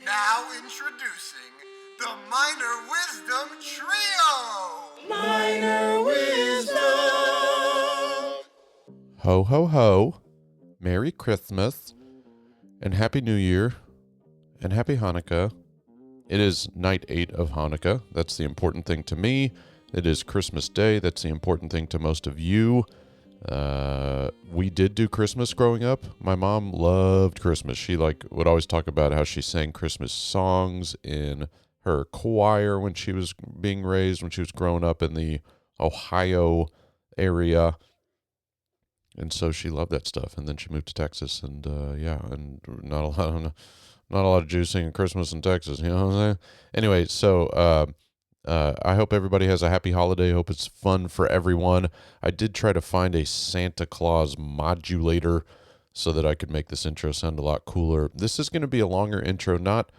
Now introducing the Minor Wisdom Trio! Minor Wisdom! Ho, ho, ho. Merry Christmas and Happy New Year and Happy Hanukkah. It is night 8 of Hanukkah. That's the important thing to me. It is Christmas Day. That's the important thing to most of you. We did do Christmas growing up. My mom loved Christmas. She would always talk about how she sang Christmas songs in her choir when she was being raised, when she was growing up in the Ohio area. And so she loved that stuff. And then she moved to Texas, and and not a lot of Jews singing Christmas in Texas. You know what I'm saying? Anyway, so I hope everybody has a happy holiday. I hope it's fun for everyone. I did try to find a Santa Claus modulator so that I could make this intro sound a lot cooler. This is going to be a longer intro, not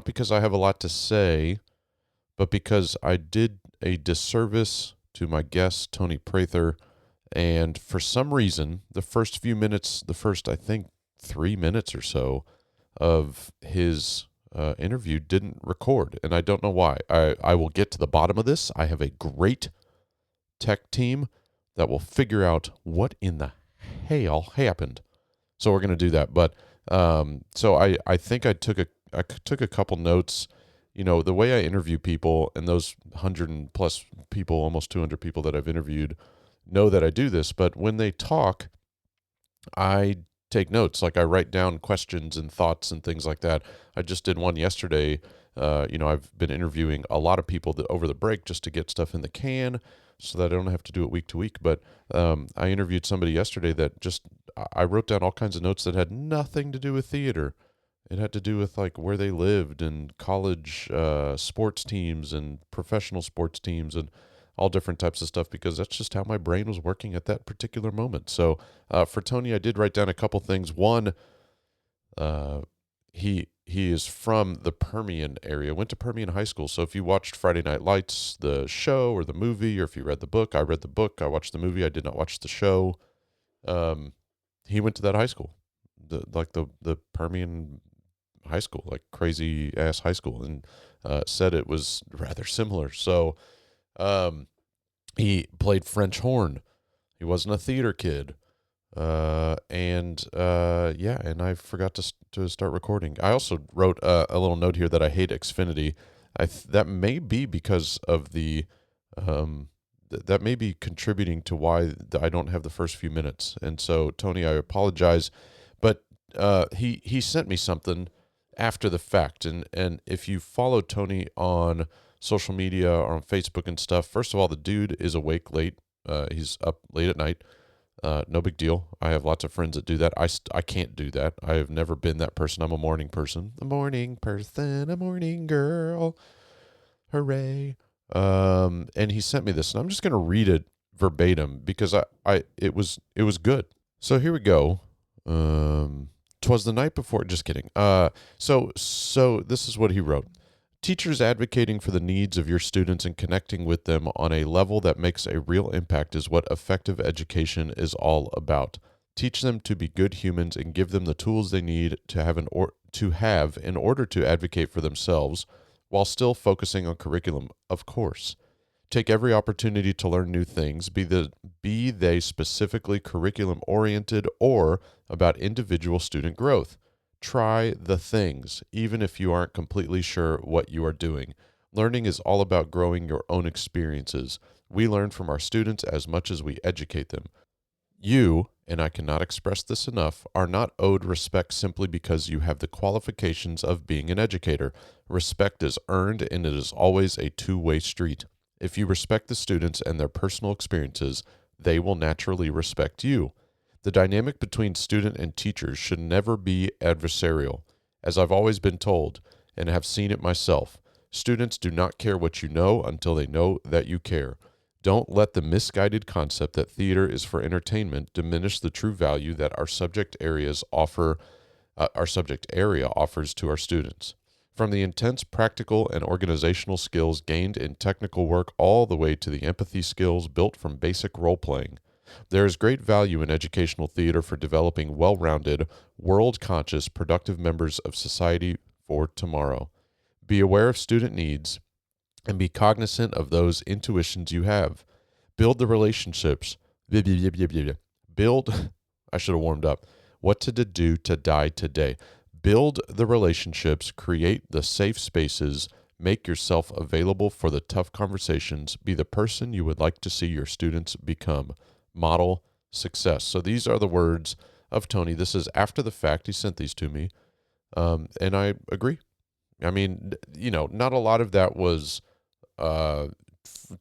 because I have a lot to say, but because I did a disservice to my guest, Tony Prather. And for some reason, the first, I think, 3 minutes or so of his interview didn't record, and I don't know why. I will get to the bottom of this. I have a great tech team that will figure out what in the hell happened. So we're going to do that. But so I think I took a couple notes. You know, the way I interview people, and those 100 and plus people, almost 200 people that I've interviewed, know that I do this. But when they talk, I take notes. Like I write down questions and thoughts and things like that. I just did one yesterday. I've been interviewing a lot of people over the break just to get stuff in the can so that I don't have to do it week to week. But I interviewed somebody yesterday that I wrote down all kinds of notes that had nothing to do with theater. It had to do with like where they lived and college sports teams and professional sports teams and all different types of stuff, because that's just how my brain was working at that particular moment. So for Tony, I did write down a couple things. One, he is from the Permian area, went to Permian High School. So if you watched Friday Night Lights, the show or the movie, or if you read the book, I read the book, I watched the movie, I did not watch the show. He went to that high school, the Permian High School, like crazy ass high school, and said it was rather similar. So he played French horn. He wasn't a theater kid. And I forgot to start recording. I also wrote a little note here that I hate Xfinity. That may be because of the, that may be contributing to why I don't have the first few minutes. And so, Tony, I apologize, but he sent me something after the fact. And if you follow Tony on social media or on Facebook and stuff, first of all, the dude is awake late. He's up late at night. No big deal. I have lots of friends that do that. I can't do that. I have never been that person. I'm a morning person. A morning person, a morning girl. Hooray. And he sent me this, and I'm just going to read it verbatim because it was good. So here we go. 'Twas the night before, just kidding. So this is what he wrote. Teachers advocating for the needs of your students and connecting with them on a level that makes a real impact is what effective education is all about. Teach them to be good humans and give them the tools they need to have in order to advocate for themselves, while still focusing on curriculum, of course. Take every opportunity to learn new things, be they specifically curriculum-oriented or about individual student growth. Try the things, even if you aren't completely sure what you are doing. Learning is all about growing your own experiences. We learn from our students as much as we educate them. You, and I cannot express this enough, are not owed respect simply because you have the qualifications of being an educator. Respect is earned, and it is always a two-way street. If you respect the students and their personal experiences, they will naturally respect you. The dynamic between student and teachers should never be adversarial. As I've always been told, and have seen it myself, students do not care what you know until they know that you care. Don't let the misguided concept that theater is for entertainment diminish the true value that our subject area offers to our students. From the intense practical and organizational skills gained in technical work all the way to the empathy skills built from basic role-playing, there is great value in educational theater for developing well-rounded, world-conscious, productive members of society for tomorrow. Be aware of student needs and be cognizant of those intuitions you have. Build the relationships. Build, I should have warmed up. What to do to die today. Build the relationships, create the safe spaces, make yourself available for the tough conversations, be the person you would like to see your students become. Model success. So these are the words of Tony. This is after the fact. He sent these to me. And I agree. I mean, not a lot of that was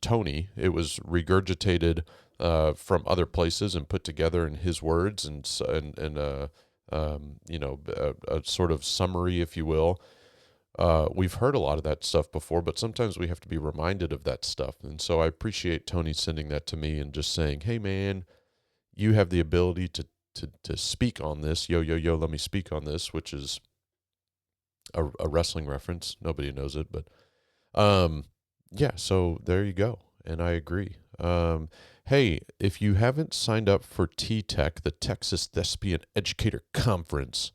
Tony. It was regurgitated from other places and put together in his words and a sort of summary, if you will. We've heard a lot of that stuff before, but sometimes we have to be reminded of that stuff. And so I appreciate Tony sending that to me and just saying, hey, man, you have the ability to speak on this. Yo, let me speak on this, which is a wrestling reference. Nobody knows it, but yeah, so there you go. And I agree. Hey, if you haven't signed up for T-Tech, the Texas Thespian Educator Conference,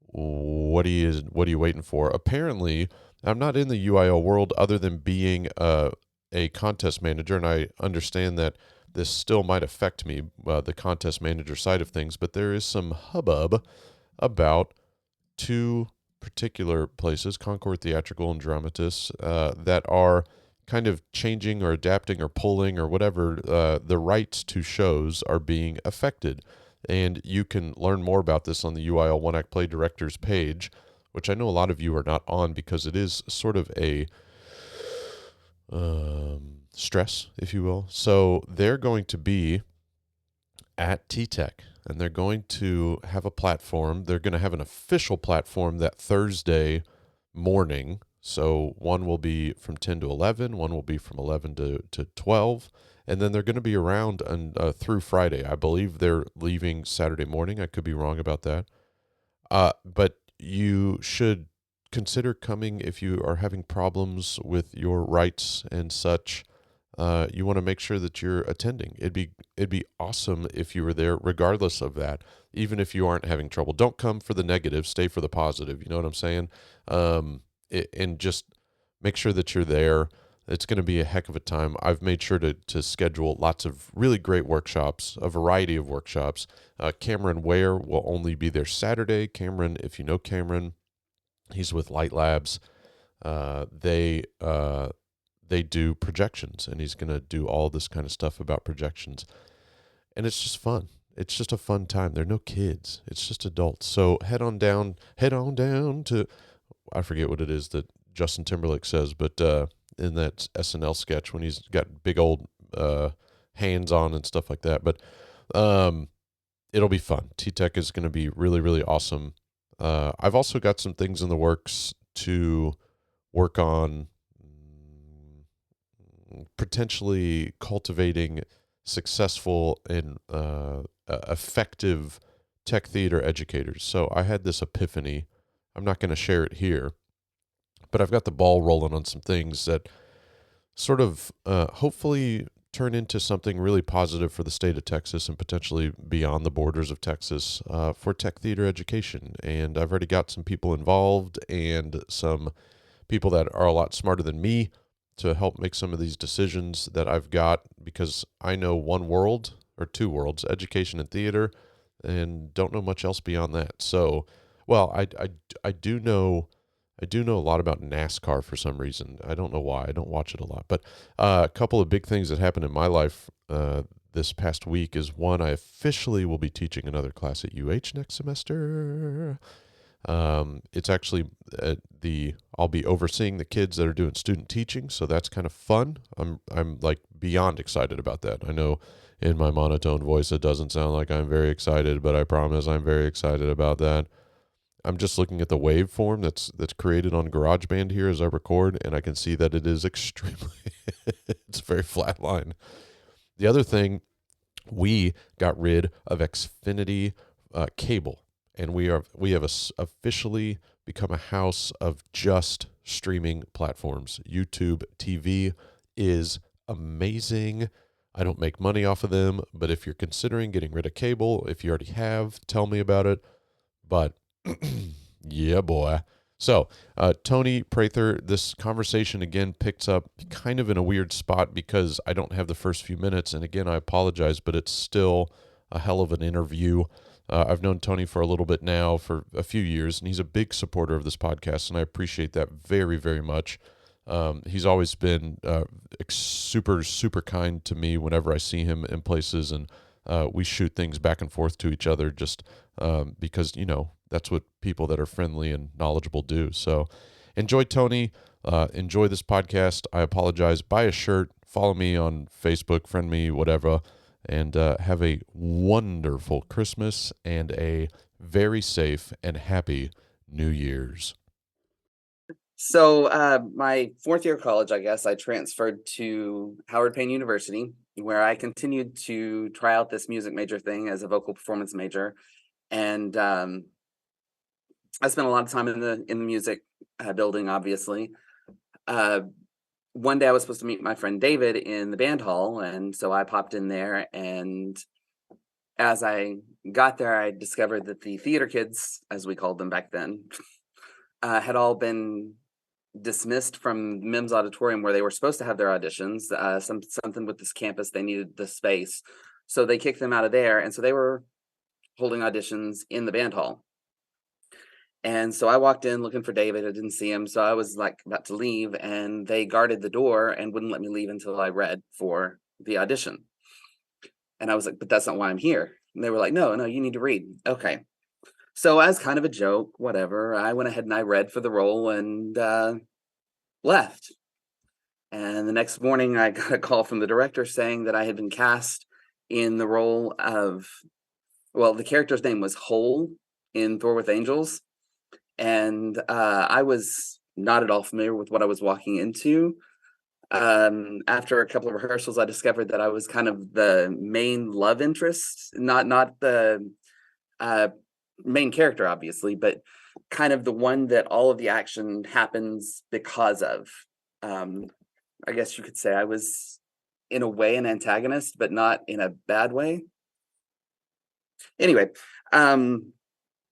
what are you waiting for? Apparently, I'm not in the UIL world other than being a contest manager, and I understand that this still might affect me, the contest manager side of things, but there is some hubbub about two particular places, Concord Theatrical and Dramatists, that are kind of changing or adapting or pulling or whatever, the rights to shows are being affected. And you can learn more about this on the UIL One Act Play Directors page, which I know a lot of you are not on because it is sort of a stress, if you will. So they're going to be at T-Tech, and they're going to have a platform. They're going to have an official platform that Thursday morning. So one will be from 10 to 11, one will be from 11 to 12, and then they're going to be around through Friday. I believe they're leaving Saturday morning. I could be wrong about that. But you should consider coming if you are having problems with your rights and such. You want to make sure that you're attending. It'd be awesome if you were there regardless of that, even if you aren't having trouble. Don't come for the negative, stay for the positive. You know what I'm saying? And just make sure that you're there. It's going to be a heck of a time. I've made sure to schedule lots of really great workshops, a variety of workshops. Cameron Ware will only be there Saturday. Cameron, if you know Cameron, he's with Light Labs. They do projections, and he's going to do all this kind of stuff about projections. And it's just fun. It's just a fun time. There are no kids. It's just adults. So head on down to, I forget what it is that Justin Timberlake says, but in that SNL sketch when he's got big old hands on and stuff like that. But it'll be fun. T-Tech is going to be really, really awesome. I've also got some things in the works to work on potentially cultivating successful and effective tech theater educators. So I had this epiphany. I'm not going to share it here, but I've got the ball rolling on some things that sort of hopefully turn into something really positive for the state of Texas and potentially beyond the borders of Texas for tech theater education. And I've already got some people involved and some people that are a lot smarter than me to help make some of these decisions that I've got, because I know one world or two worlds, education and theater, and don't know much else beyond that. So, well, I do know a lot about NASCAR for some reason. I don't know why. I don't watch it a lot. But a couple of big things that happened in my life this past week is, one, I officially will be teaching another class at UH next semester. It's actually I'll be overseeing the kids that are doing student teaching, so that's kind of fun. I'm like beyond excited about that. I know in my monotone voice it doesn't sound like I'm very excited, but I promise I'm very excited about that. I'm just looking at the waveform that's created on GarageBand here as I record, and I can see that it is extremely it's a very flat line. The other thing, we got rid of Xfinity cable. And we have officially become a house of just streaming platforms. YouTube TV is amazing. I don't make money off of them, but if you're considering getting rid of cable, if you already have, tell me about it. But yeah, boy, So, Tony Prather, this conversation again picks up kind of in a weird spot because I don't have the first few minutes. And again, I apologize, but it's still a hell of an interview. I've known Tony for a little bit now, for a few years, and he's a big supporter of this podcast, and I appreciate that very, very much. He's always been super, super kind to me whenever I see him in places, and we shoot things back and forth to each other just because, that's what people that are friendly and knowledgeable do. So enjoy, Tony. Enjoy this podcast. I apologize. Buy a shirt. Follow me on Facebook. Friend me, whatever. And have a wonderful Christmas and a very safe and happy New Year's. So my fourth year of college, I guess, I transferred to Howard Payne University, where I continued to try out this music major thing as a vocal performance major. And I spent a lot of time in the music building, obviously. One day I was supposed to meet my friend David in the band hall, and so I popped in there, and as I got there, I discovered that the theater kids, as we called them back then, had all been dismissed from Mims Auditorium, where they were supposed to have their auditions. Something with this campus, they needed the space, so they kicked them out of there, and so they were holding auditions in the band hall. And so I walked in looking for David. I didn't see him, so I was like about to leave, and they guarded the door and wouldn't let me leave until I read for the audition. And I was like, but that's not why I'm here. And they were like, no, you need to read. Okay. So as kind of a joke, whatever, I went ahead and I read for the role and left. And the next morning I got a call from the director saying that I had been cast in the role of, well, the character's name was Hole in Thor with Angels. And I was not at all familiar with what I was walking into. After a couple of rehearsals, I discovered that I was kind of the main love interest, not the main character, obviously, but kind of the one that all of the action happens because of. I guess you could say I was, in a way, an antagonist, but not in a bad way. Anyway,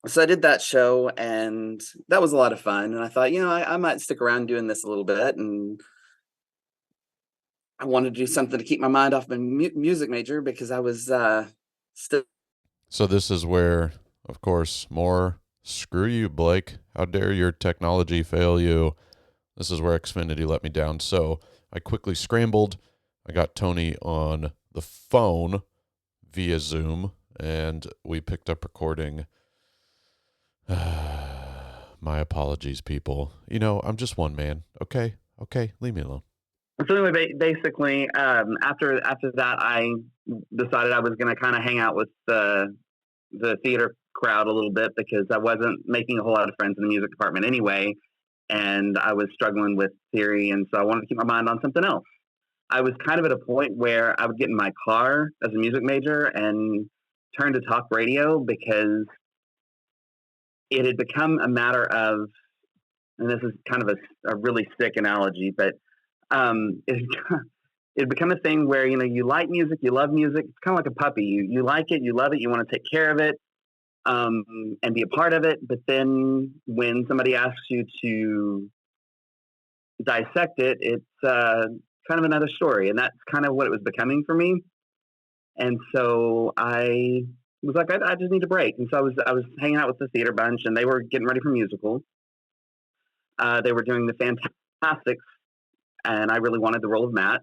so I did that show, and that was a lot of fun. And I thought, I might stick around doing this a little bit. And I wanted to do something to keep my mind off my music major because I was still. So this is where, of course, more screw you, Blake. How dare your technology fail you? This is where Xfinity let me down. So I quickly scrambled. I got Tony on the phone via Zoom, and we picked up recording. My apologies, people. I'm just one man. Okay, leave me alone. So anyway, basically, after that, I decided I was going to kind of hang out with the theater crowd a little bit because I wasn't making a whole lot of friends in the music department anyway, and I was struggling with theory, and so I wanted to keep my mind on something else. I was kind of at a point where I would get in my car as a music major and turn to talk radio because it had become a matter of, and this is kind of a really sick analogy, but it become a thing where, you like music, you love music. It's kind of like a puppy. You like it, you love it, you want to take care of it and be a part of it. But then when somebody asks you to dissect it, it's kind of another story. And that's kind of what it was becoming for me. And so I was like, I just need a break. And so I was hanging out with the theater bunch, and they were getting ready for musicals. They were doing the Fantastics, and I really wanted the role of Matt.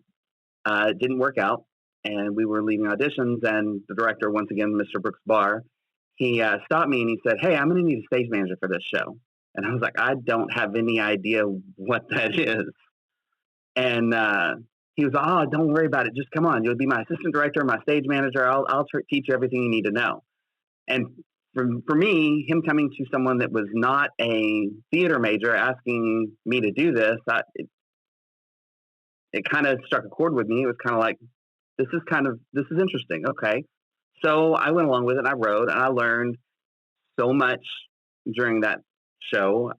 It didn't work out, and we were leaving auditions, and the director, once again, Mr. Brooks Barr, he stopped me and he said, hey, I'm going to need a stage manager for this show. And I was like, I don't have any idea what that is. And he was like, oh, don't worry about it. Just come on. You'll be my assistant director, my stage manager. I'll teach you everything you need to know. And for me, him coming to someone that was not a theater major asking me to do this, it kind of struck a chord with me. It was kind of like, this is interesting. Okay. So I went along with it, and I wrote, and I learned so much during that show.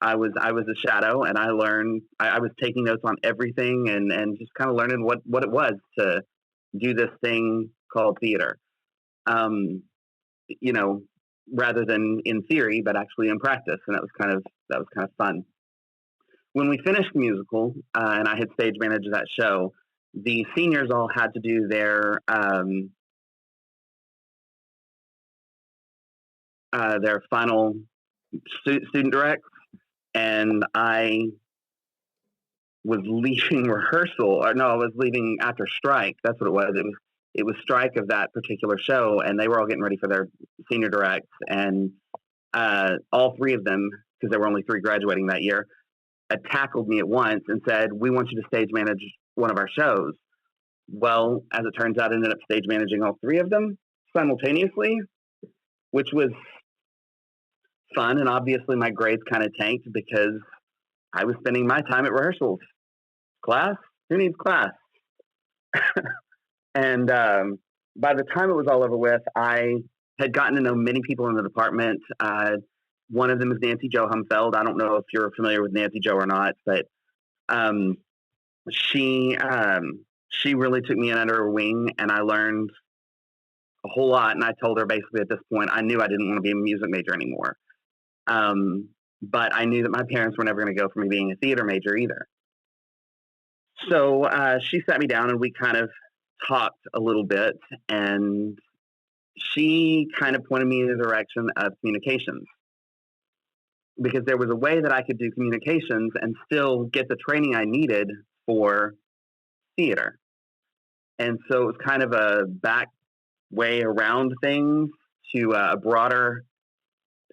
I was a shadow, and I learned, I was taking notes on everything and just kind of learning what it was to do this thing called theater. rather than in theory, but actually in practice. And that was kind of fun. When we finished the musical, and I had stage managed that show, the seniors all had to do their final student directs, and I was leaving rehearsal, or no, I was leaving after strike. That's what it was. It was strike of that particular show, and they were all getting ready for their senior directs, and all three of them, because there were only 3 graduating that year, tackled me at once and said, "We want you to stage manage one of our shows." Well, as it turns out, I ended up stage managing all 3 of them simultaneously, which was fun. And obviously my grades kind of tanked because I was spending my time at rehearsals. Class? Who needs class? And by the time it was all over with, I had gotten to know many people in the department. One of them is Nancy Jo Humfeld. I don't know if you're familiar with Nancy Jo or not, but she really took me in under her wing, and I learned a whole lot. And I told her basically at this point, I knew I didn't want to be a music major anymore. But I knew that my parents were never going to go for me being a theater major either. So she sat me down and we kind of talked a little bit, and she kind of pointed me in the direction of communications, because there was a way that I could do communications and still get the training I needed for theater. And so it was kind of a back way around things to a broader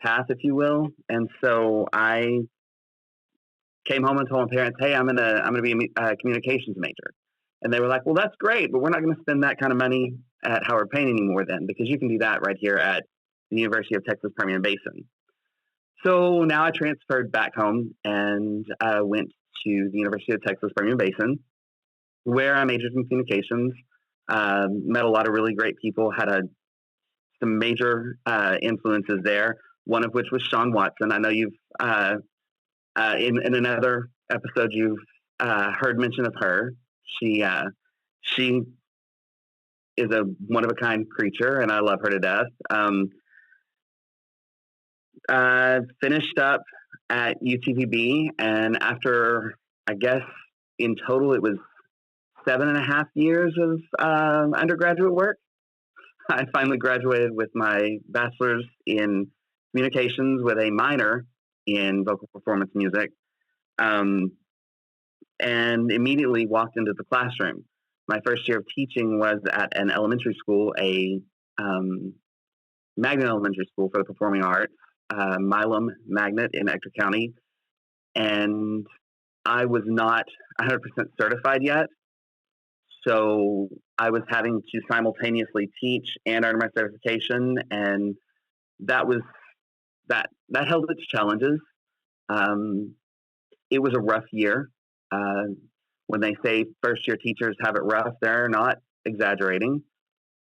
path, if you will. And so I came home and told my parents, "Hey, I'm gonna be a communications major." And they were like, "Well, that's great, but we're not going to spend that kind of money at Howard Payne anymore then, because you can do that right here at the University of Texas Permian Basin." So now I transferred back home and went to the University of Texas Permian Basin, where I majored in communications. Met a lot of really great people, had some major influences there, one of which was Sean Watson. I know you've, in another episode, you've heard mention of her. She is a one-of-a-kind creature, and I love her to death. Finished up at UTPB, and after, I guess, in total, it was 7.5 years of undergraduate work, I finally graduated with my bachelor's in communications with a minor in vocal performance music, and immediately walked into the classroom. My first year of teaching was at an elementary school, a magnet elementary school for the performing arts, Milam Magnet in Ector County. And I was not 100% certified yet. So I was having to simultaneously teach and earn my certification. And that held its challenges. It was a rough year. When they say first year teachers have it rough, they're not exaggerating.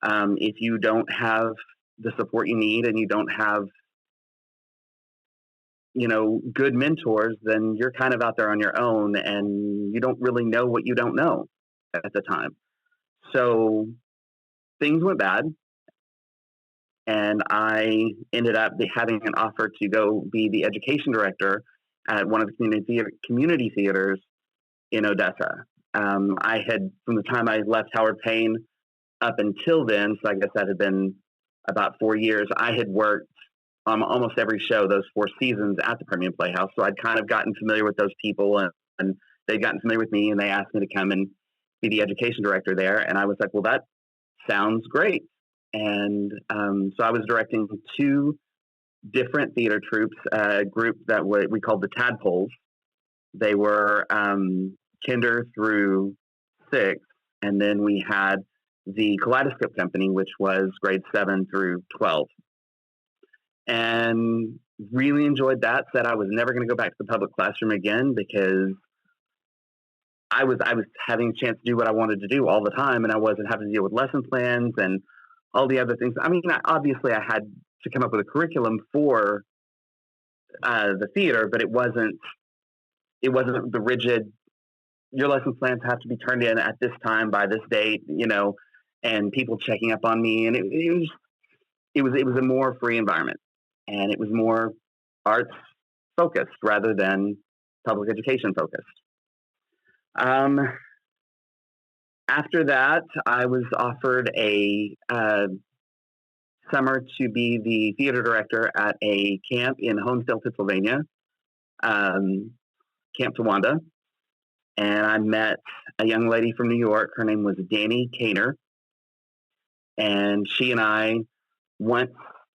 If you don't have the support you need and you don't have, good mentors, then you're kind of out there on your own, and you don't really know what you don't know at the time. So things went bad, and I ended up having an offer to go be the education director at one of the community theaters in Odessa. I had, from the time I left Howard Payne up until then, so I guess that had been about 4 years, I had worked on almost every show those 4 seasons at the Permian Playhouse. So I'd kind of gotten familiar with those people, and they'd gotten familiar with me, and they asked me to come and be the education director there. And I was like, well, that sounds great. And so I was directing 2 different theater troupes, a group that we called the Tadpoles. They were kinder through 6th, and then we had the Kaleidoscope Company, which was grades 7 through 12. And really enjoyed that. Said I was never going to go back to the public classroom again, because I was having a chance to do what I wanted to do all the time, and I wasn't having to deal with lesson plans and all the other things. I mean, obviously I had to come up with a curriculum for the theater, but it wasn't the rigid, your lesson plans have to be turned in at this time by this date, and people checking up on me. And it was a more free environment. and it was more arts focused rather than public education focused. After that, I was offered a summer to be the theater director at a camp in Honesdale, Pennsylvania, Camp Tawanda. And I met a young lady from New York. Her name was Danny Kaner. And she and I, once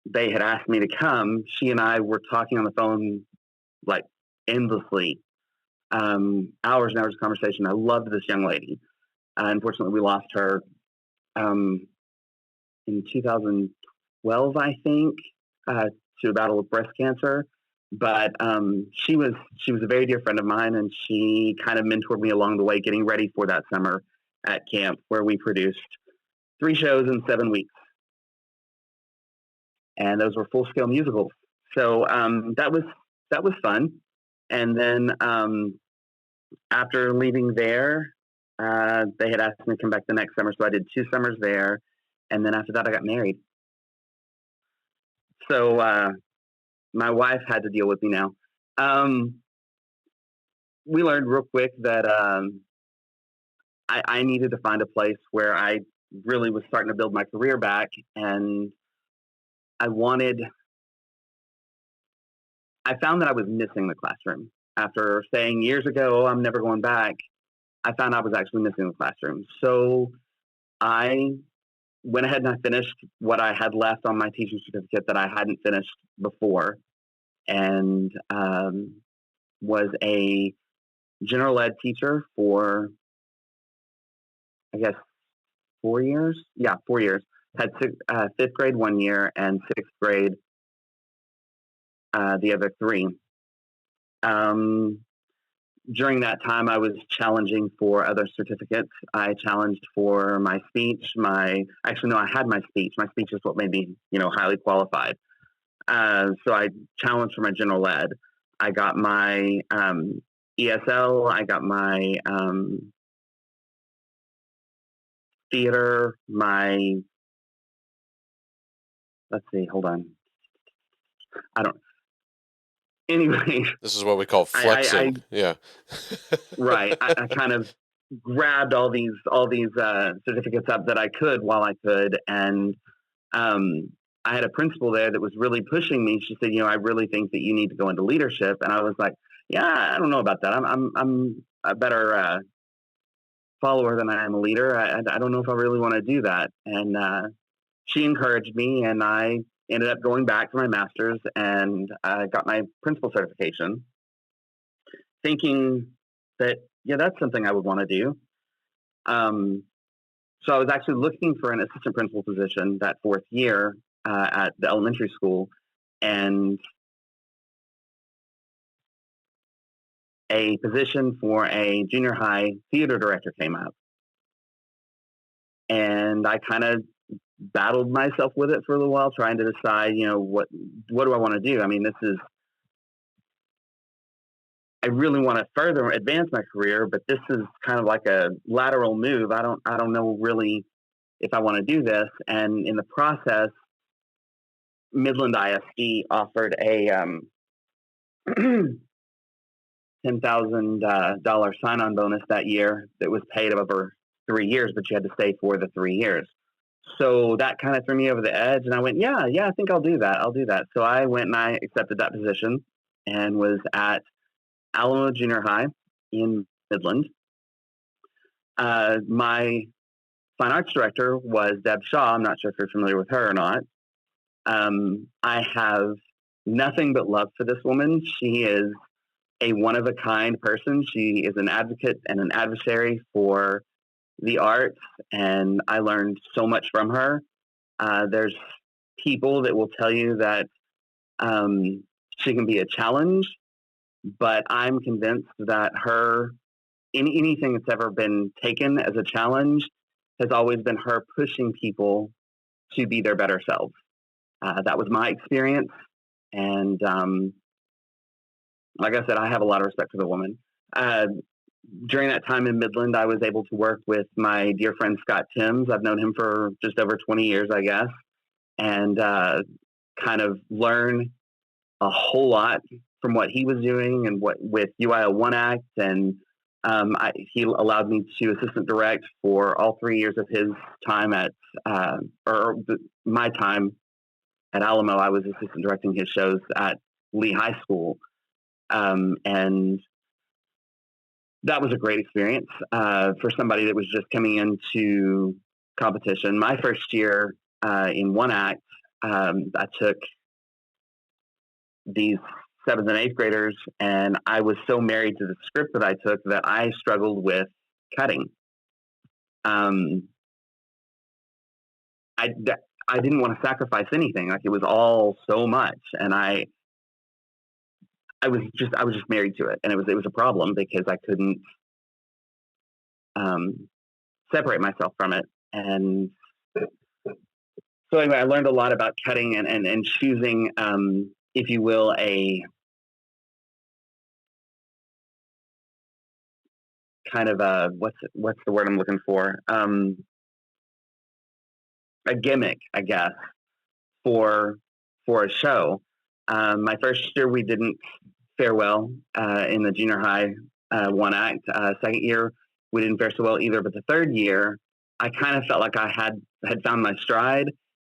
they had asked me to come, she and I were talking on the phone like endlessly, hours and hours of conversation. I loved this young lady. Unfortunately, we lost her in 2012, I think, to a battle with breast cancer. But she was a very dear friend of mine, and she kind of mentored me along the way, getting ready for that summer at camp, where we produced 3 shows in 7 weeks, and those were full-scale musicals. So that was fun. And then after leaving there, they had asked me to come back the next summer, so I did 2 summers there, and then after that, I got married. So my wife had to deal with me now. We learned real quick that I needed to find a place where I really was starting to build my career back, and I found that I was missing the classroom. After saying years ago, I'm never going back, I found I was actually missing the classroom. So I went ahead and I finished what I had left on my teaching certificate that I hadn't finished before, and was a general ed teacher for, I guess, 4 years. Yeah, 4 years. Had 5th grade 1 year and 6th grade the other 3. During that time, I was challenging for other certificates. I challenged for my speech. I had my speech. My speech is what made me, highly qualified. So I challenged for my general ed. I got my ESL. I got my theater. Let's see. Hold on. Anyway, this is what we call flexing. Yeah. Right. I kind of grabbed all these certificates up that I could while I could, and I had a principal there that was really pushing me. She said, I really think that you need to go into leadership, and I was like, yeah, I don't know about that. I'm a better follower than I am a leader. I don't know if I really want to do that. And she encouraged me, and I ended up going back for my master's and got my principal certification, thinking that, that's something I would want to do. So I was actually looking for an assistant principal position that 4th year at the elementary school, and a position for a junior high theater director came up. And I kind of battled myself with it for a little while, trying to decide, what do I want to do? I mean, I really want to further advance my career, but this is kind of like a lateral move. I don't know really if I want to do this. And in the process, Midland ISD offered a $10,000 sign-on bonus that year that was paid over 3 years, but you had to stay for the 3 years. So that kind of threw me over the edge, and I went, yeah, I think I'll do that. So I went and I accepted that position and was at Alamo Junior High in Midland. My fine arts director was Deb Shaw. I'm not sure if you're familiar with her or not. I have nothing but love for this woman. She is a one-of-a-kind person. She is an advocate and an adversary for the arts, and I learned so much from her. There's people that will tell you that she can be a challenge, but I'm convinced that anything that's ever been taken as a challenge has always been her pushing people to be their better selves. That was my experience, and like I said, I have a lot of respect for the woman. During that time in Midland, I was able to work with my dear friend Scott Timms. I've known him for just over 20 years, I guess, and kind of learn a whole lot from what he was doing and what with UIL One Act, and he allowed me to assistant direct for all 3 years of his time at my time at Alamo. I was assistant directing his shows at Lee High School, and that was a great experience for somebody that was just coming into competition. My first year in One Act, I took these 7th and 8th graders, and I was so married to the script that I took that I struggled with cutting. I didn't want to sacrifice anything. Like, it was all so much, and I was just married to it, and it was a problem because I couldn't separate myself from it. And so anyway, I learned a lot about cutting and choosing, if you will, a kind of a what's the word I'm looking for? A gimmick, I guess, for a show. My first year we didn't fare well in the junior high One Act. Second year we didn't fare so well either. But the third year, I kind of felt like I had found my stride,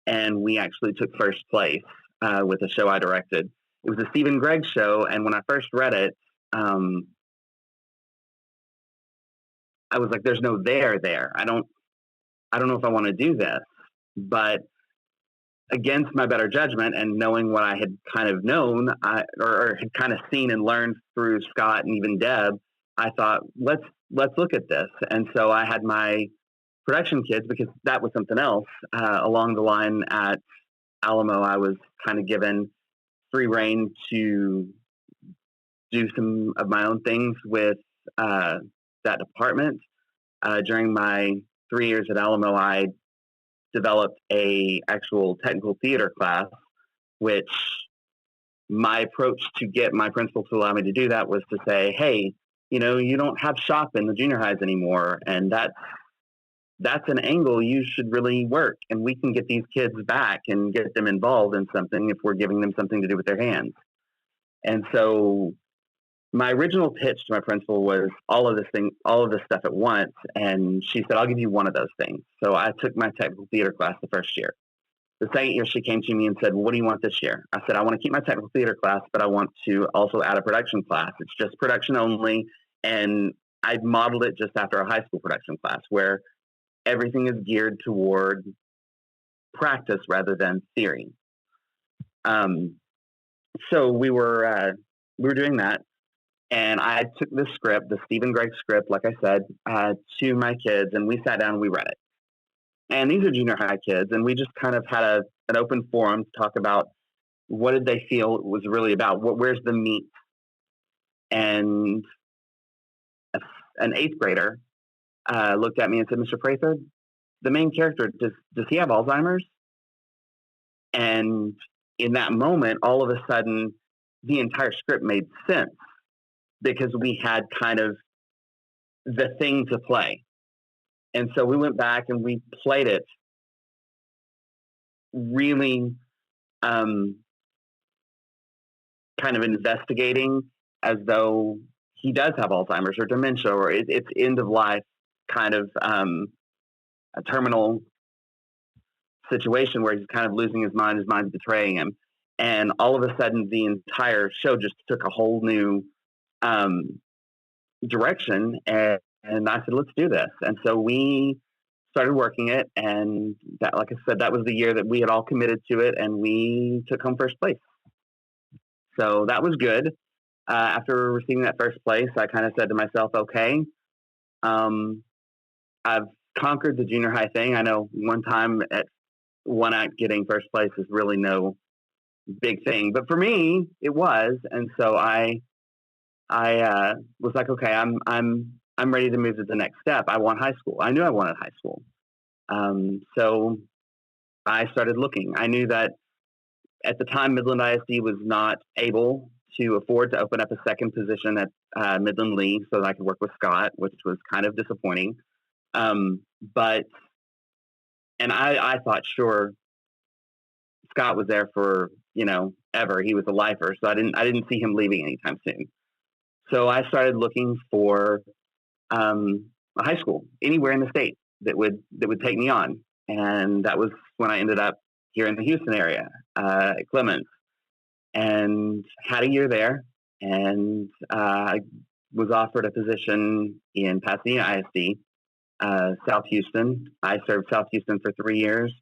and we actually took first place with a show I directed. It was a Stephen Gregg show, and when I first read it, I was like, "There's no there. I don't know if I want to do this." But against my better judgment and knowing what I had kind of known, or had kind of seen and learned through Scott and even Deb, I thought, let's look at this. And so I had my production kids, because that was something else. Along the line at Alamo, I was kind of given free reign to do some of my own things with that department. During my 3 years at Alamo, I developed a actual technical theater class, which my approach to get my principal to allow me to do that was to say, hey, you don't have shop in the junior highs anymore, and that's an angle you should really work, and we can get these kids back and get them involved in something if we're giving them something to do with their hands. And so my original pitch to my principal was all of this stuff at once. And she said, I'll give you one of those things. So I took my technical theater class the first year. The second year, she came to me and said, well, what do you want this year? I said, I want to keep my technical theater class, but I want to also add a production class. It's just production only. And I modeled it just after a high school production class where everything is geared toward practice rather than theory. So we were doing that. And I took the script, the Stephen Gregg script, like I said, to my kids, and we sat down and we read it. And these are junior high kids, and we just kind of had an open forum to talk about what did they feel it was really about, where's the meat. And an 8th grader looked at me and said, Mr. Prather, the main character, does he have Alzheimer's? And in that moment, all of a sudden, the entire script made sense, because we had kind of the thing to play. And so we went back and we played it really kind of investigating as though he does have Alzheimer's or dementia, or it's end of life kind of a terminal situation where he's kind of losing his mind's betraying him. And all of a sudden, the entire show just took a whole new direction, and I said, let's do this. And so we started working it, and that, like I said, that was the year that we had all committed to it, and we took home first place. So that was good. After receiving that first place, I kind of said to myself, okay, I've conquered the junior high thing. I know one time at One Act getting first place is really no big thing, but for me it was. And so I was like, okay, I'm ready to move to the next step. I want high school. I knew I wanted high school. So I started looking. I knew that at the time Midland ISD was not able to afford to open up a second position at Midland Lee so that I could work with Scott, which was kind of disappointing. But I thought, sure, Scott was there for, ever. He was a lifer, so I didn't see him leaving anytime soon. So I started looking for a high school anywhere in the state that would take me on, and that was when I ended up here in the Houston area, at Clemens, and had a year there, and I was offered a position in Pasadena ISD, South Houston. I served South Houston for 3 years,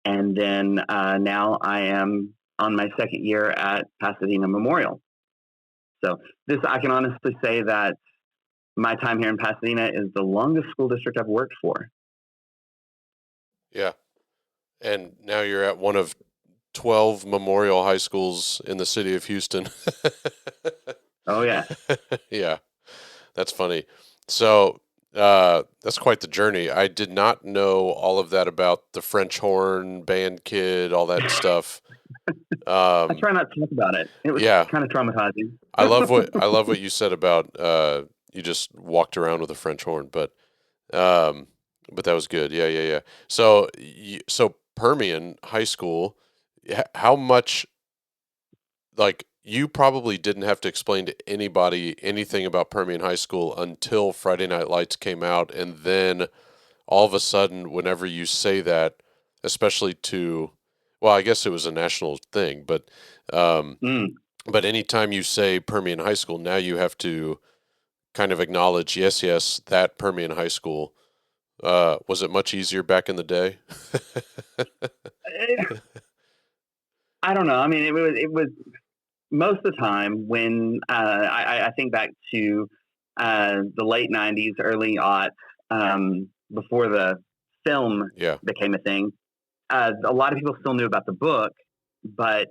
and then now I am on my second year at Pasadena Memorial. So I can honestly say that my time here in Pasadena is the longest school district I've worked for. Yeah. And now you're at one of 12 memorial high schools in the city of Houston. Oh, yeah. Yeah. That's funny. So, that's quite the journey. I did not know all of that about the French horn, band kid, all that stuff. I try not to talk about it. It was Yeah. kind of traumatizing. I love what you said about you just walked around with a French horn, but that was good. Yeah, yeah, yeah. So Permian High School, how much, like, you probably didn't have to explain to anybody anything about Permian High School until Friday Night Lights came out, and then all of a sudden, whenever you say that, especially to, well, I guess it was a national thing, but but anytime you say Permian High School, now you have to kind of acknowledge, yes, that Permian High School. Was it much easier back in the day? I don't know. I mean, it was most of the time when I think back to the late 90s, early aughts, before the film Yeah. became a thing. A lot of people still knew about the book, but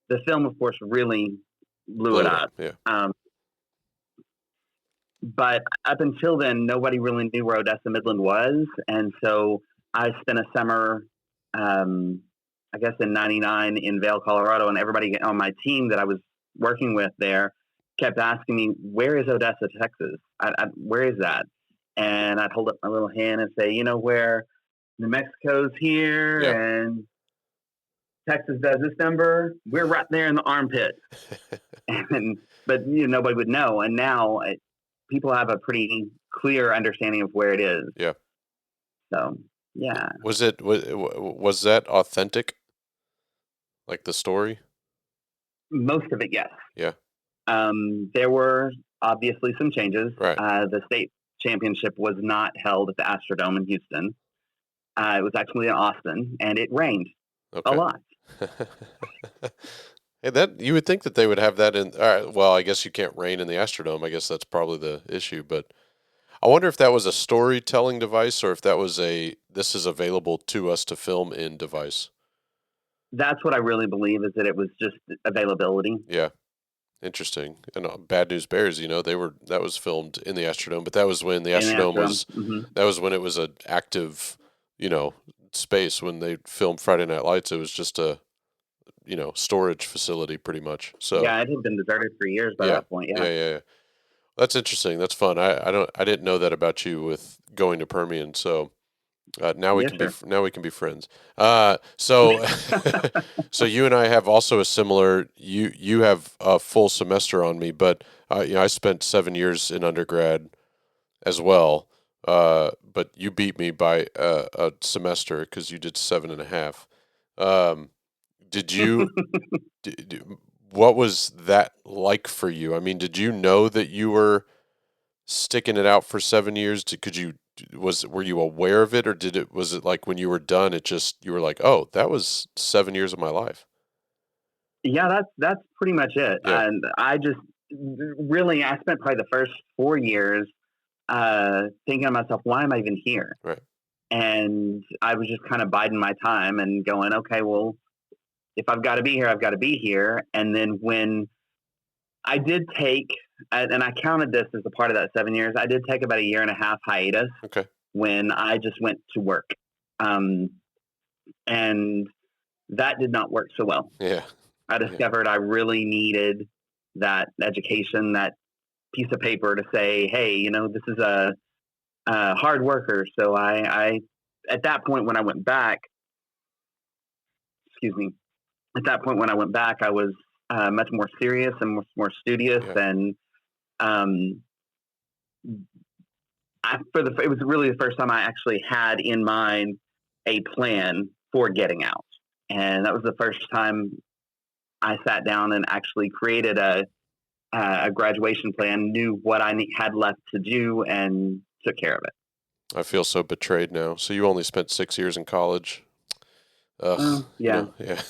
the film, of course, really blew it up. Yeah. But up until then, nobody really knew where Odessa Midland was. And so I spent a summer, I guess in 99 in Vail, Colorado, and everybody on my team that I was working with there kept asking me, where is Odessa, Texas? Where is that? And I'd hold up my little hand and say, where New Mexico's here and Texas does this number, we're right there in the armpit. But nobody would know. And now people have a pretty clear understanding of where it is. Yeah. So, yeah. Was that authentic? Like the story? Most of it, yes. Yeah. There were obviously some changes. Right. The state championship was not held at the Astrodome in Houston. It was actually in Austin, and it rained a lot. Hey, that you would think that they would have that in. All right, well, I guess you can't rain in the Astrodome. I guess that's probably the issue. But I wonder if that was a storytelling device or if that was this is available to us to film in device. That's what I really believe, is that it was just availability. Yeah, interesting. And Bad News Bears, that was filmed in the Astrodome, but that was when the Astrodome was. Mm-hmm. That was when it was an active, space. When they filmed Friday Night Lights, it was just a storage facility pretty much. So yeah, it had been deserted for years by that point. Yeah. That's interesting. That's fun. I didn't know that about you with going to Permian. So now we can be friends. So so you and I have also a similar. You have a full semester on me, but I spent 7 years in undergrad as well. But you beat me by a semester because you did 7.5. Did you? What was that like for you? I mean, did you know that you were sticking it out for 7 years? Were you aware of it, or was it like when you were done, you were like, oh, that was 7 years of my life? Yeah, that's pretty much it. Yeah. And I just really, I spent probably the first 4 years thinking to myself, why am I even here? Right. And I was just kind of biding my time and going, okay, well, if I've got to be here, I've got to be here. And then when I did take, and I counted this as a part of that 7 years, I did take about 1.5 years hiatus. Okay. When I just went to work. And that did not work so well. Yeah. I discovered I really needed that education, that piece of paper to say, hey, this is a hard worker. So I at that point, when I went back, at that point, when I went back, I was much more serious and more studious. Yeah. And it was really the first time I actually had in mind a plan for getting out. And that was the first time I sat down and actually created a graduation plan, knew what I had left to do, and took care of it. I feel so betrayed now. So you only spent 6 years in college. Ugh, Yeah. yeah.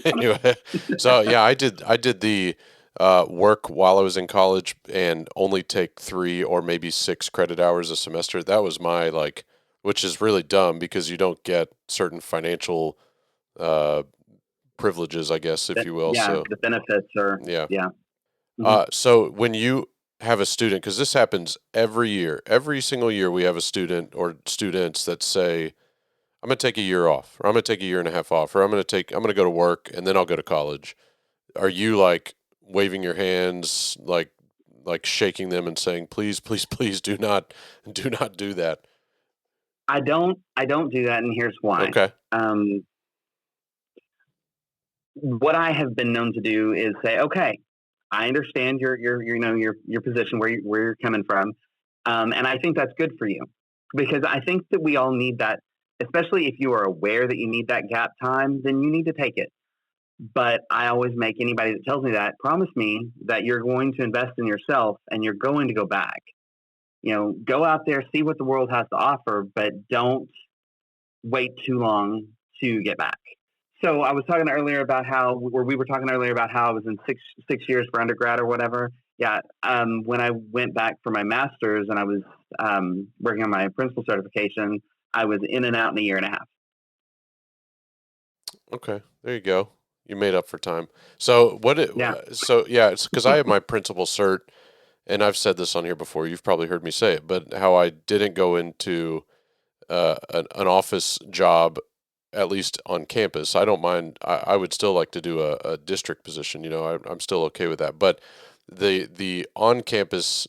Anyway, so yeah, I did the work while I was in college and only take 3 or maybe 6 credit hours a semester. That was my which is really dumb because you don't get certain financial uh, privileges, I guess, if you will. Yeah, So the benefits are, yeah. yeah. Mhm. So when you have a student, because this happens every year, every single year, we have a student or students that say, I'm going to take a year off, or I'm going to take a year and a half off, or I'm going to go to work and then I'll go to college. Are you like waving your hands, like shaking them and saying, please, please, please do not do that? I don't do that, and here's why. Okay. What I have been known to do is say, okay, I understand your position, where you're coming from, and I think that's good for you, because I think that we all need that, especially if you are aware that you need that gap time, then you need to take it. But I always make anybody that tells me that promise me that you're going to invest in yourself and you're going to go back. Go out there, see what the world has to offer, but don't wait too long to get back. So I was talking earlier about we were talking earlier about how I was in six years for undergrad or whatever. Yeah. When I went back for my master's and I was working on my principal certification, I was in and out in a year and a half. Okay. There you go. You made up for time. So Yeah. so yeah, it's because I have my principal cert, and I've said this on here before. You've probably heard me say it, but how I didn't go into an office job, at least on campus. I don't mind. I would still like to do a district position. I'm still okay with that. But the on campus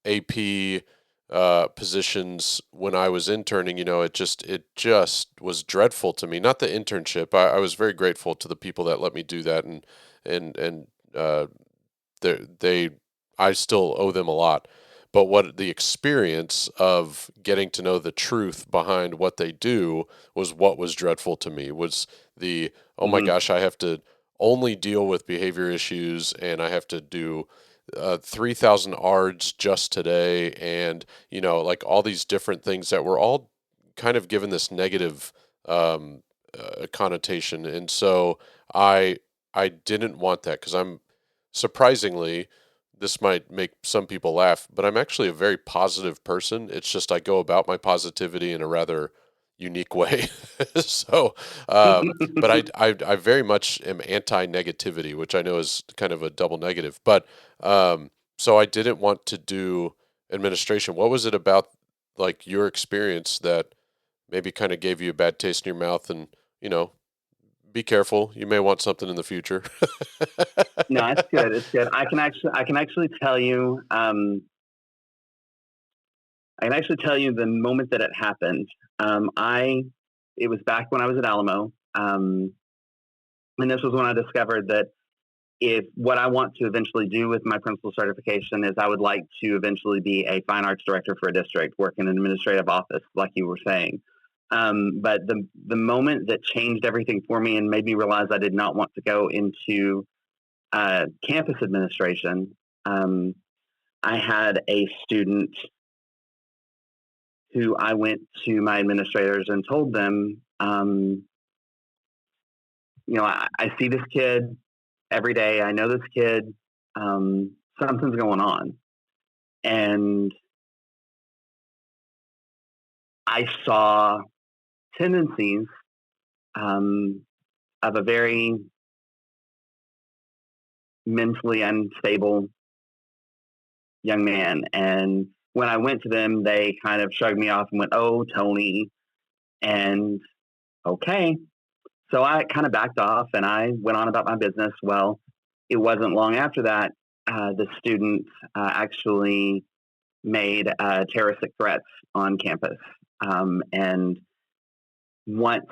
AP positions when I was interning, it just was dreadful to me. Not the internship. I was very grateful to the people that let me do that, and they I still owe them a lot. But what the experience of getting to know the truth behind what they do was what was dreadful to me. Was oh my Mm-hmm. gosh, I have to only deal with behavior issues, and I have to do 3,000 ARDs just today, and like all these different things that were all kind of given this negative connotation. And so I didn't want that, because I'm surprisingly, this might make some people laugh, but I'm actually a very positive person. It's just I go about my positivity in a rather unique way. So, but I very much am anti-negativity, which I know is kind of a double negative. But so I didn't want to do administration. What was it about like your experience that maybe kind of gave you a bad taste in your mouth? And be careful. You may want something in the future. No, it's good. It's good. I can actually tell you. I can actually tell you the moment that it happened. It was back when I was at Alamo, and this was when I discovered that if what I want to eventually do with my principal certification is I would like to eventually be a fine arts director for a district, work in an administrative office, like you were saying. But the moment that changed everything for me and made me realize I did not want to go into campus administration, I had a student who I went to my administrators and told them, I see this kid every day. I know this kid. Something's going on. And I saw tendencies of a very mentally unstable young man. And when I went to them, they kind of shrugged me off and went, "Oh, Tony." And okay. So I kind of backed off and I went on about my business. Well, it wasn't long after that, the student actually made terroristic threats on campus. And once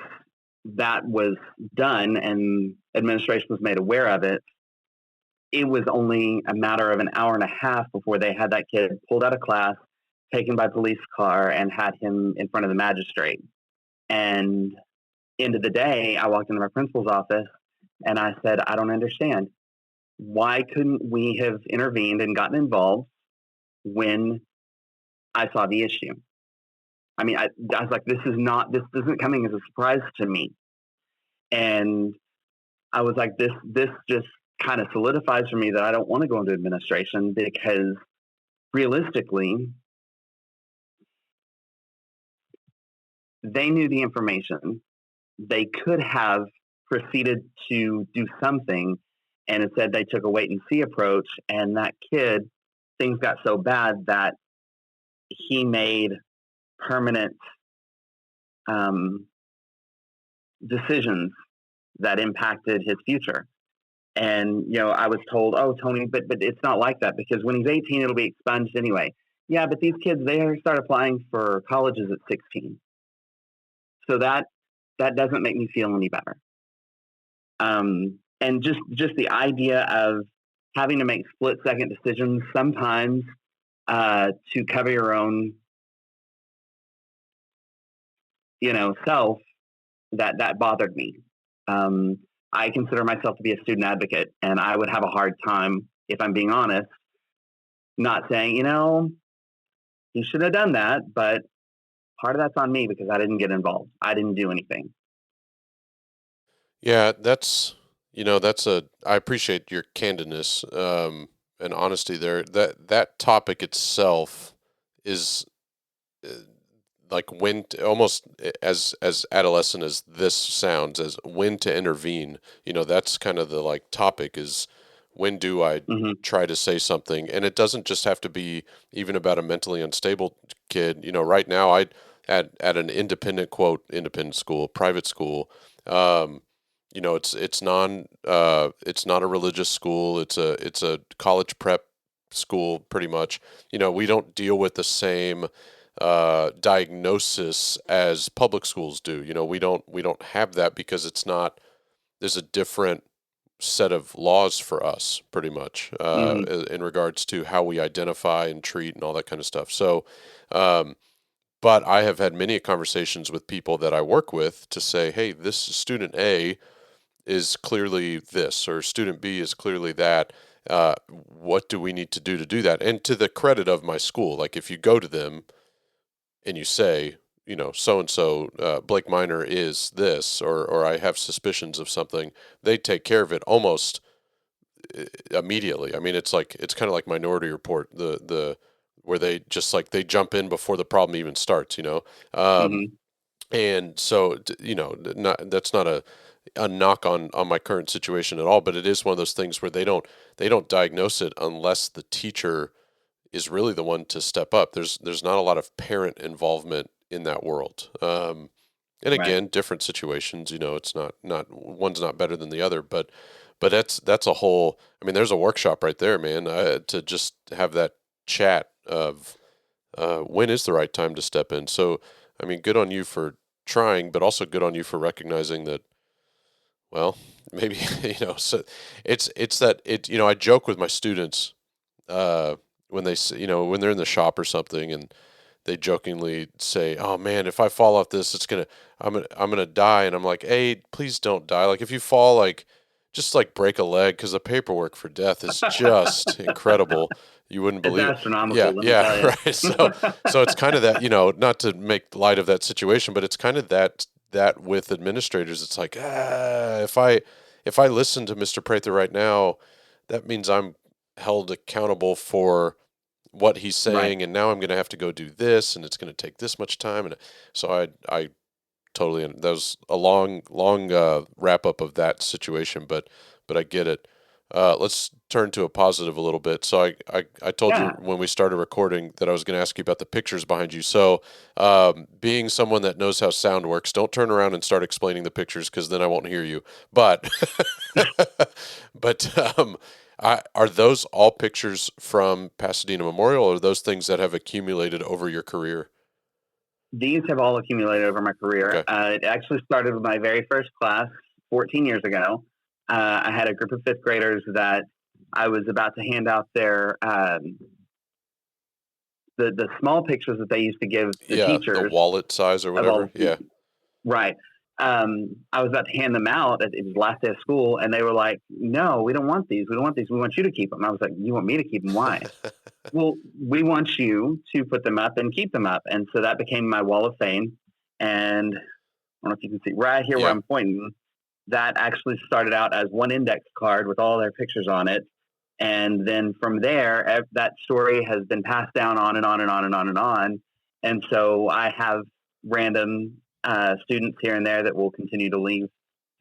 that was done and administration was made aware of it, it was only a matter of an hour and a half before they had that kid pulled out of class, taken by police car, and had him in front of the magistrate. And end of the day, I walked into my principal's office and I said, I don't understand. Why couldn't we have intervened and gotten involved when I saw the issue? I mean, I was like, this isn't coming as a surprise to me. And I was like, this just kind of solidifies for me that I don't want to go into administration, because realistically, they knew the information. They could have proceeded to do something, and instead they took a wait and see approach. And that kid, things got so bad that he made permanent decisions that impacted his future. And, I was told, oh, Tony, but it's not like that, because when he's 18, it'll be expunged anyway. Yeah, but these kids, they start applying for colleges at 16. So that doesn't make me feel any better. And just the idea of having to make split-second decisions sometimes to cover your own, self, that bothered me. I consider myself to be a student advocate, and I would have a hard time, if I'm being honest, not saying, you should have done that, but part of that's on me because I didn't get involved. I didn't do anything. Yeah, I appreciate your candidness and honesty there. That topic itself is like almost as adolescent as this sounds, as when to intervene. That's kind of the like topic is, when do I try to say something? And it doesn't just have to be even about a mentally unstable kid. Right now at an independent school, private school, it's not a religious school. It's a college prep school, pretty much. We don't deal with the same diagnosis as public schools do. We don't have that because there's a different set of laws for us, pretty much, in regards to how we identify and treat and all that kind of stuff. So, but I have had many conversations with people that I work with to say, hey, this student A is clearly this, or student B is clearly that. What do we need to do that? And to the credit of my school, like if you go to them and you say, so-and-so, Blake Minor is this, or I have suspicions of something, they take care of it almost immediately. I mean, it's kind of like Minority Report, where they just they jump in before the problem even starts, and so, that's not a knock on my current situation at all, but it is one of those things where they don't diagnose it unless the teacher is really the one to step up. There's not a lot of parent involvement in that world. And again, right. Different situations, it's not one's not better than the other, but that's a whole, I mean, there's a workshop right there, man, to just have that chat of when is the right time to step in. So, I mean, good on you for trying, but also good on you for recognizing that, well, maybe, so it's that I joke with my students, when they, when they're in the shop or something, and they jokingly say, "Oh man, if I fall off this, I'm gonna die." And I'm like, "Hey, please don't die. Like if you fall, just break a leg, because the paperwork for death is just incredible. You wouldn't believe it's astronomical. it." Yeah, right. So it's kind of that, not to make light of that situation, but it's kind of that with administrators. It's like, if I listen to Mr. Prather right now, that means I'm held accountable for what he's saying, right. And now I'm going to have to go do this, and it's going to take this much time, and so I totally, that was a long wrap up of that situation, but I get it. Let's turn to a positive a little bit. So I told you when we started recording that I was going to ask you about the pictures behind you. So being someone that knows how sound works, don't turn around and start explaining the pictures, because then I won't hear you. But are those all pictures from Pasadena Memorial, or are those things that have accumulated over your career? These have all accumulated over my career. Okay. It actually started with my very first class 14 years ago. I had a group of fifth graders that I was about to hand out their the small pictures that they used to give the Yeah, the teachers wallet size or of all whatever. the Yeah. right. I was about to hand them out. It was the last day of school, and they were like, "No, we don't want these. We don't want these. We want you to keep them." I was like, "You want me to keep them? Why?" Well, we want you to put them up and keep them up. And so that became my wall of fame. And I don't know if you can see right here where Yeah. I'm pointing. That actually started out as one index card with all their pictures on it. And then from there, that story has been passed down on and on and on and on and on. And so I have random students here and there that will continue to leave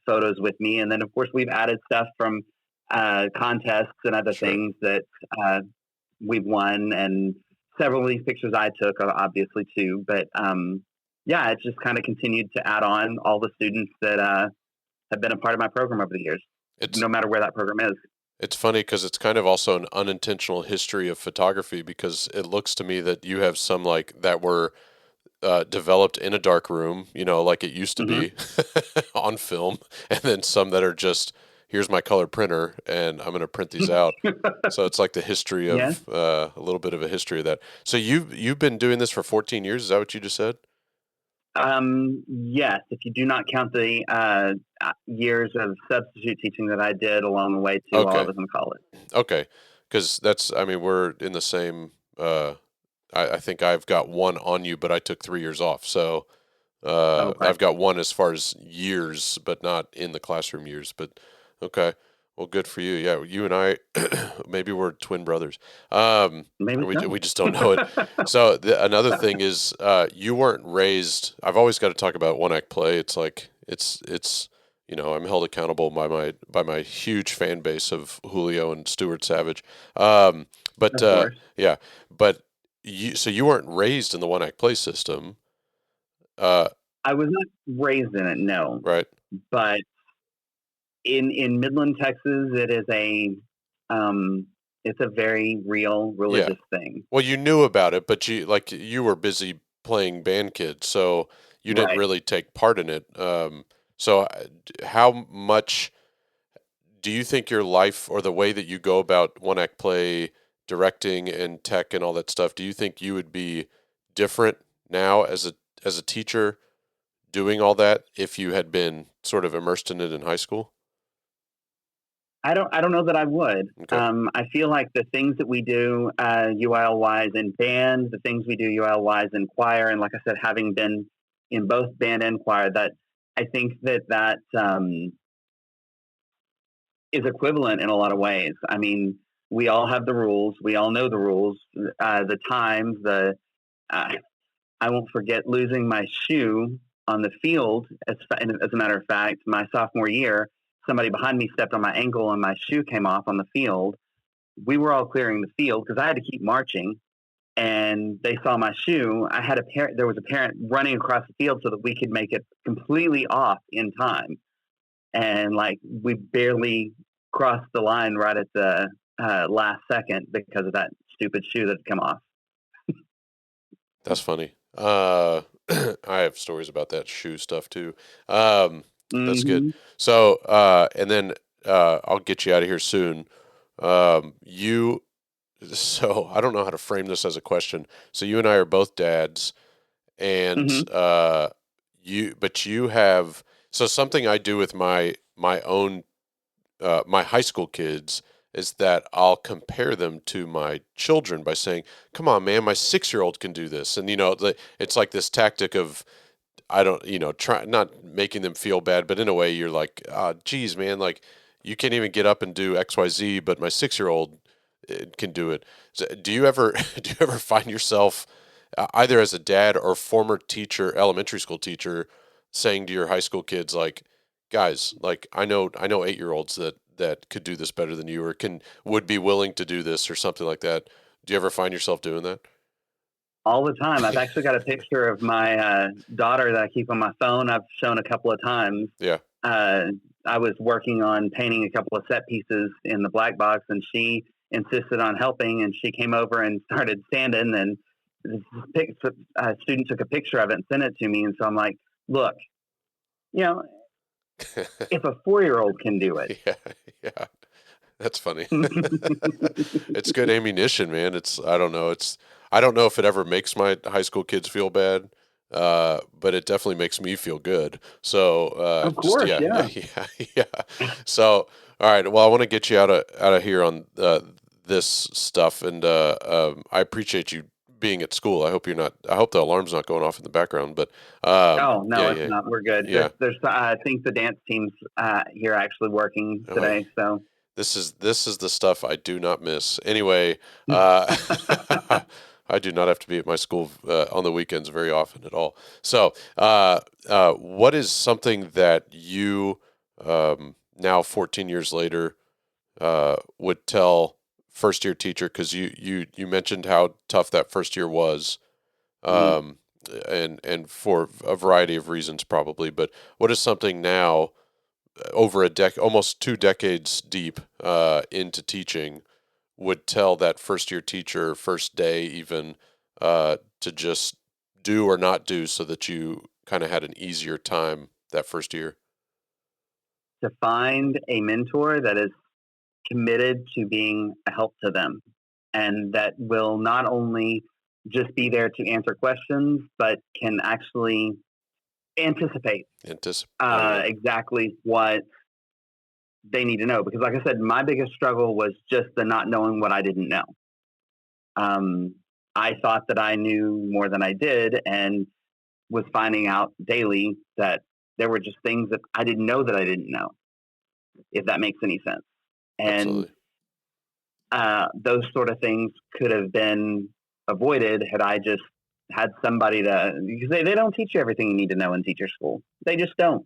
photos with me. And then, of course, we've added stuff from contests and other Sure. things that we've won. And several of these pictures I took, obviously, too. But yeah, it's just kind of continued to add on all the students that have been a part of my program over the years, It's no matter where that program is. It's funny because it's kind of also an unintentional history of photography because it looks to me that you have some like that were developed in a dark room, like it used to Mm-hmm. be on film, and then some that are just here's my color printer and I'm going to print these out. So it's like the history Yes. of a little bit of a history of that. So you've been doing this for 14 years. Is that what you just said? Yes, if you do not count the years of substitute teaching that I did along the way too while I Okay. was in college. Okay. Because we're in the same. I think I've got one on you, but I took 3 years off. So Okay. I've got one as far as years, but not in the classroom years. But okay, well, good for you. Yeah, you and I, maybe we're twin brothers. Maybe We so. we just don't know it. So another thing is, you weren't raised. I've always got to talk about one act play. It's like it's I'm held accountable by my huge fan base of Julio and Stuart Savage. But Of course. yeah, but you weren't raised in the one act play system. I was not raised in it, no. Right. But in Midland, Texas, it's a very real religious thing. Well, you knew about it, but you were busy playing band kids, so you didn't Right. really take part in it. So how much do you think your life or the way that you go about one act play, directing and tech and all that stuff, do you think you would be different now as a teacher doing all that if you had been sort of immersed in it in high school? I don't know that I would. Okay. I feel like the things that we do UIL wise in band, the things we do UIL wise in choir, and like I said, having been in both band and choir, that I think that is equivalent in a lot of ways. I mean, we all have the rules. We all know the rules. The times. I won't forget losing my shoe on the field. As a matter of fact, my sophomore year, somebody behind me stepped on my ankle and my shoe came off on the field. We were all clearing the field because I had to keep marching, and they saw my shoe. There was a parent running across the field so that we could make it completely off in time, and like we barely crossed the line right at the last second because of that stupid shoe that had come off. That's funny. I have stories about that shoe stuff too. That's good. Mm-hmm. So, and then I'll get you out of here soon. So I don't know how to frame this as a question. So you and I are both dads, and Mm-hmm. but you have so something I do with my own my high school kids is that I'll compare them to my children by saying, "Come on, man, my 6-year-old can do this," and it's like this tactic of I don't, try not making them feel bad, but in a way you're like, geez, man, like you can't even get up and do XYZ, but my 6-year-old can do it. So, do you ever do you ever find yourself either as a dad or former teacher, elementary school teacher, saying to your high school kids like, guys, like I know 8-year-olds that could do this better than you or would be willing to do this or something like that. Do you ever find yourself doing that? All the time. I've actually got a picture of my daughter that I keep on my phone. I've shown a couple of times. Yeah. I was working on painting a couple of set pieces in the black box, and she insisted on helping, and she came over and started standing, and a student took a picture of it and sent it to me, and so I'm like, look, if a 4-year-old can do it. Yeah. That's funny. It's good ammunition, man. I don't know. I don't know if it ever makes my high school kids feel bad, but it definitely makes me feel good. So, Of just, course, yeah. yeah. So, all right. Well, I want to get you out of here on this stuff, and I appreciate you being at school. I hope the alarm's not going off in the background, but Oh no, it's yeah, not. We're good. yeah. There's I think the dance team's here actually working Oh, today. So this is the stuff I do not miss. Anyway, I do not have to be at my school on the weekends very often at all. So, what is something that you now 14 years later would tell first year teacher? Because you mentioned how tough that first year was, um, and for a variety of reasons probably. But what is something now, over almost 2 decades deep into teaching, would tell that first year teacher, first day even, to just do or not do so that you kind of had an easier time that first year? to find a mentor that is committed to being a help to them, and that will not only just be there to answer questions, but can actually anticipate exactly what they need to know. Because, like I said, my biggest struggle was just the not knowing what I didn't know. I thought that I knew more than I did, and was finding out daily that there were just things that I didn't know that I didn't know, if that makes any sense. And those sort of things could have been avoided had I just had somebody because they don't teach you everything you need to know in teacher school. They just don't.